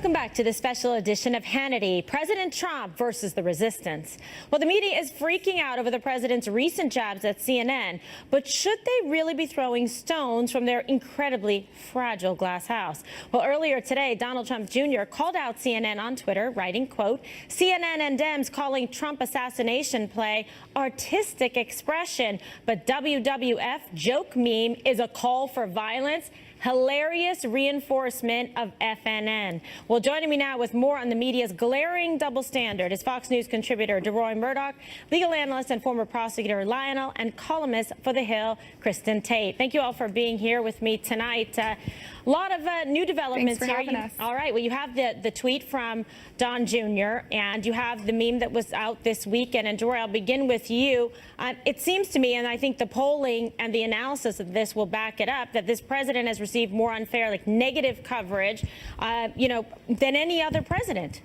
Welcome back to the special edition of Hannity, President Trump versus the resistance. Well, the media is freaking out over the president's recent jabs at CNN, but should they really be throwing stones from their incredibly fragile glass house? Well, earlier today, Donald Trump Jr. called out CNN on Twitter, writing, quote, CNN and Dems calling Trump assassination play artistic expression, but WWF joke meme is a call for violence. Hilarious reinforcement of FNN. Well, joining me now with more on the media's glaring double standard is Fox News contributor DeRoy Murdoch, legal analyst and former prosecutor Lionel, and columnist for The Hill, KRISTIN Tate. Thank you all for being here with me tonight. A lot of new developments Thanks for here. having us. All right. Well, you have the tweet from Don Jr. and you have the meme that was out this weekend. And DeRoy, I'll begin with you. It seems to me, and I think the polling and the analysis of this will back it up, that this president has received more unfair, like negative coverage, than any other president.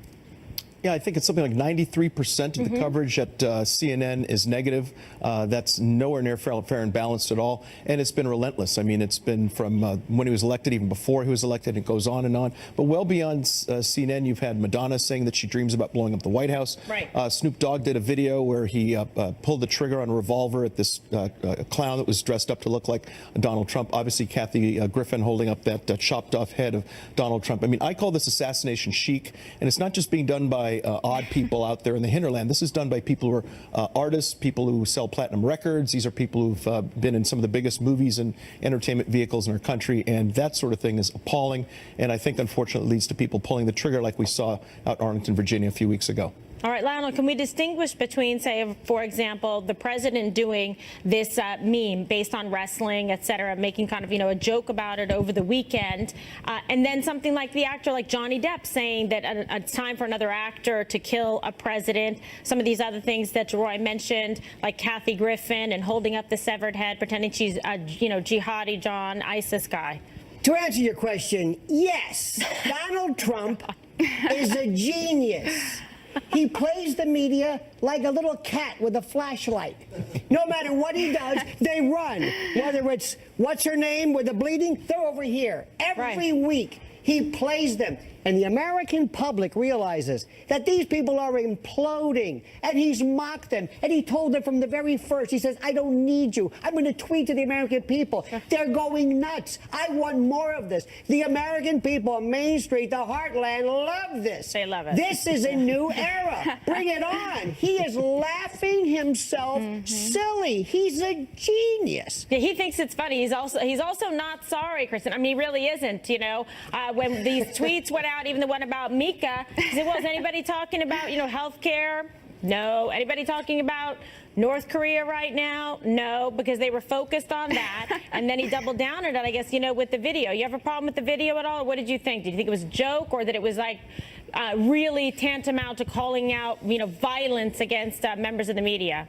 Yeah, I think it's something like 93% of the coverage at CNN is negative. That's nowhere near fair and balanced at all. And it's been relentless. I mean, it's been from when he was elected, even before he was elected, it goes on and on. But well beyond CNN, you've had Madonna saying that she dreams about blowing up the White House. Right. Snoop Dogg did a video where he pulled the trigger on a revolver at this clown that was dressed up to look like Donald Trump. Obviously, Kathy Griffin holding up that chopped off head of Donald Trump. I mean, I call this assassination chic. And it's not just being done by odd people out there in the hinterland. This is done by people who are artists, people who sell platinum records. These are people who've been in some of the biggest movies and entertainment vehicles in our country, and that sort of thing is appalling. And I think, unfortunately, it leads to people pulling the trigger like we saw out in Arlington, Virginia a few weeks ago. All right, Lionel, can we distinguish between, say, for example, the president doing this meme based on wrestling, et cetera, making kind of, a joke about it over the weekend, and then something like the actor like Johnny Depp saying that it's time for another actor to kill a president, some of these other things that DeRoy mentioned, like Kathy Griffin and holding up the severed head, pretending she's a, jihadi John, ISIS guy? To answer your question, yes, Donald Trump is a genius. He plays the media like a little cat with a flashlight. No matter what he does, they run. Whether it's what's her name with the bleeding, they're over here. Every week he plays them. And the American public realizes that these people are imploding. And he's mocked them. And he told them from the very first, he says, I don't need you. I'm going to tweet to the American people. They're going nuts. I want more of this. The American people on Main Street, the heartland, love this. They love it. This is a new era. Bring it on. He is laughing himself silly. He's a genius. Yeah, he thinks it's funny. He's also not sorry, KRISTIN. I mean, he really isn't, when these tweets went out, even the one about Mika, he said, well, is anybody talking about, health care? No. Anybody talking about North Korea right now? No, because they were focused on that. And then he doubled down on it, I guess, with the video. You have a problem with the video at all? Or what did you think? Did you think it was a joke, or that it was like really tantamount to calling out, violence against members of the media?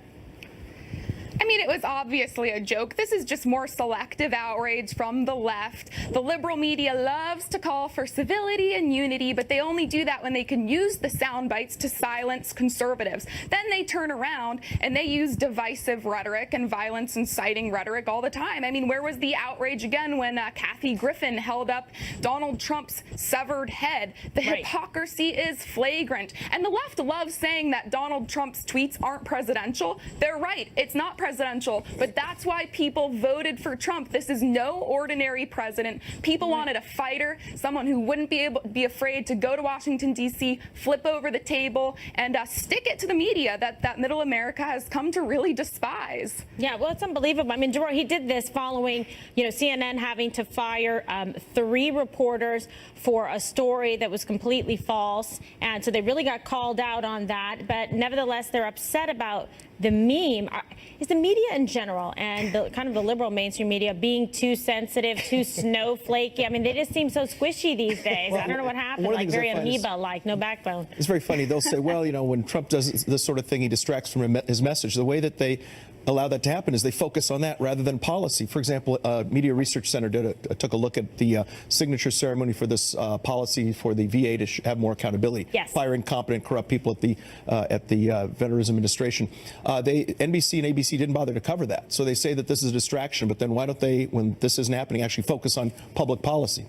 I mean, it was obviously a joke. This is just more selective outrage from the left. The liberal media loves to call for civility and unity, but they only do that when they can use the sound bites to silence conservatives. Then they turn around and they use divisive rhetoric and violence-inciting rhetoric all the time. I mean, where was the outrage again when Kathy Griffin held up Donald Trump's severed head? The hypocrisy is flagrant. And the left loves saying that Donald Trump's tweets aren't presidential. They're right. It's not presidential, but that's why people voted for Trump. This is no ordinary president. People wanted a fighter, someone who wouldn't be afraid to go to Washington, D.C., flip over the table, and stick it to the media that middle America has come to really despise. Yeah, well, it's unbelievable. I mean, DeRoy, he did this following, CNN having to fire 3 reporters for a story that was completely false, and so they really got called out on that. But nevertheless, they're upset about the meme. Is the media in general and the kind of the liberal mainstream media being too sensitive, too snowflakey? I mean, they just seem so squishy these days. Well, I don't know what happened, like very amoeba-like, no backbone. It's very funny. They'll say, well, when Trump does this sort of thing, he distracts from his message. The way that they allow that to happen is they focus on that rather than policy. For example, Media Research Center took a look at the signature ceremony for this policy for the VA to have more accountability, firing competent, corrupt people at the Veterans Administration. NBC and ABC didn't bother to cover that. So they say that this is a distraction, but then why don't they, when this isn't happening, actually focus on public policy?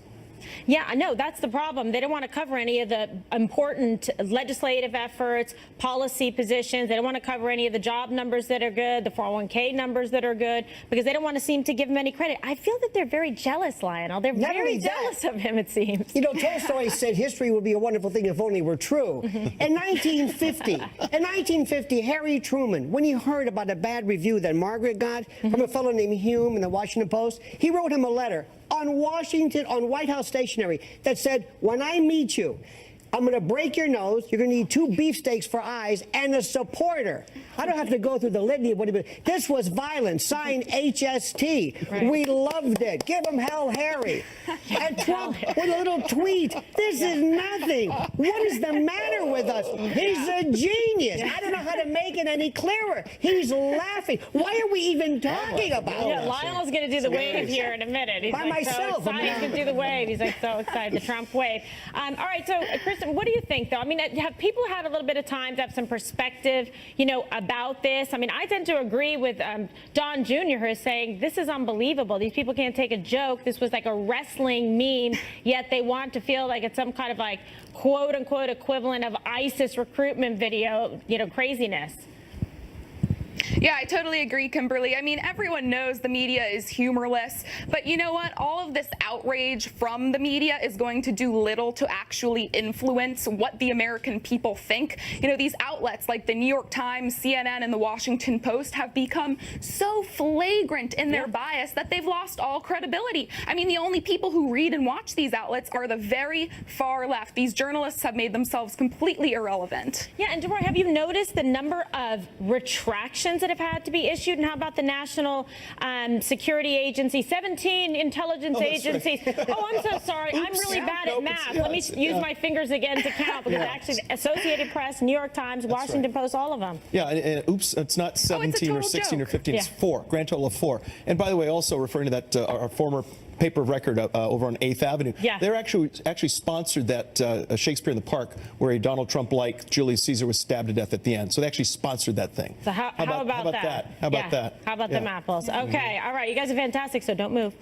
Yeah, I know. That's the problem. They don't want to cover any of the important legislative efforts, policy positions. They don't want to cover any of the job numbers that are good, the 401k numbers that are good, because they don't want to seem to give him any credit. I feel that they're very jealous, Lionel. They're very jealous of him, it seems. You know, Tolstoy said history would be a wonderful thing if only were true. In 1950, Harry Truman, when he heard about a bad review that Margaret got from a fellow named Hume in the Washington Post, he wrote him a letter on White House stationery that said, when I meet you, I'm going to break your nose. You're going to need 2 beefsteaks for eyes and a supporter. I don't have to go through the litany of what he did. This was violence. Signed HST. Right. We loved it. Give him hell, Harry. And Trump with a little tweet. This is nothing. What is the matter with us? He's a genius. I don't know how to make it any clearer. He's laughing. Why are we even talking about it? Lionel's going to do the wave here in a minute. He's By myself. So excited. He's going to do the wave. He's like so excited. The Trump wave. All right. So, KRISTIN, what do you think, though? I mean, have people had a little bit of time to have some perspective, you know, about this? I mean, I tend to agree with Don Jr., who is saying this is unbelievable. These people can't take a joke. This was like a wrestling meme, yet they want to feel like it's some kind of like quote unquote equivalent of ISIS recruitment video, you know, craziness. Yeah, I totally agree, Kimberly. I mean, everyone knows the media is humorless, but you know what? All of this outrage from the media is going to do little to actually influence what the American people think. You know, these outlets like the New York Times, CNN, and the Washington Post have become so flagrant in their bias that they've lost all credibility. I mean, the only people who read and watch these outlets are the very far left. These journalists have made themselves completely irrelevant. Yeah, and Deborah, have you noticed the number of retractions that have had to be issued? And how about the National Security Agency, 17 intelligence agencies? Right. Oh, I'm so sorry. I'm really bad at math. Let me use my fingers again to count, because actually the Associated Press, New York Times, Washington Post, all of them. Yeah, and oops, it's not 17 or 16 or 15, it's 4, grand total of 4. And by the way, also referring to that, our former paper of record over on 8th Avenue. Yeah. They're actually sponsored that Shakespeare in the Park, where a Donald Trump-like Julius Caesar was stabbed to death at the end. So they actually sponsored that thing. So how about that? How about that? How about them apples? Okay, all right. You guys are fantastic, so don't move.